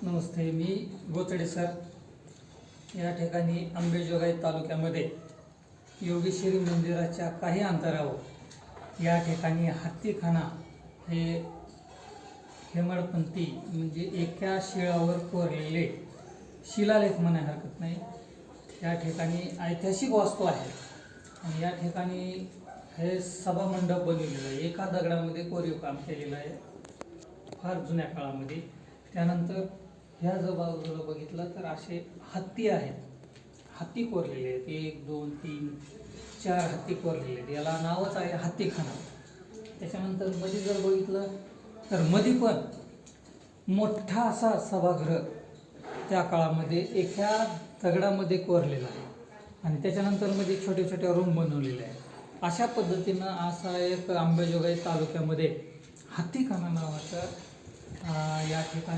नमस्ते, मी गोचडे sir. या ठिकाणी अंबेजोगाई तालुक्यामध्ये योगेश्वरी मंदिराच्या काही अंतरावर या ठिकाणी हत्तीखाना हे हेमाडपंथी म्हणजे एका शिळावर कोरलेले शिलालेख म्हणायला हरकत नाही. या ठिकाणी ऐतिहासिक वास्तू आहे आणि या ठिकाणी हे सभामंडप बनवलेलं आहे. एका दगडामध्ये कोरीव काम केलेलं आहे फार जुन्या काळामध्ये. त्यानंतर ह्या जर बाजूला बघितलं तर असे हत्ती आहेत, हत्ती कोरलेले आहेत. 1 2 3 4 हत्ती कोरलेले आहेत. याला नावच आहे हत्तीखाना. त्याच्यानंतर मध्ये जर बघितलं तर मध्ये पण मोठा असा सभागृह त्या काळामध्ये एका दगडामध्ये कोरलेला आहे आणि त्याच्यानंतर मध्ये छोटे छोटे रूम बनवलेले आहे. अशा पद्धतीनं असा एक अंबेजोगाई तालुक्यामध्ये हत्तीखाना नावाचा या ठिकाणी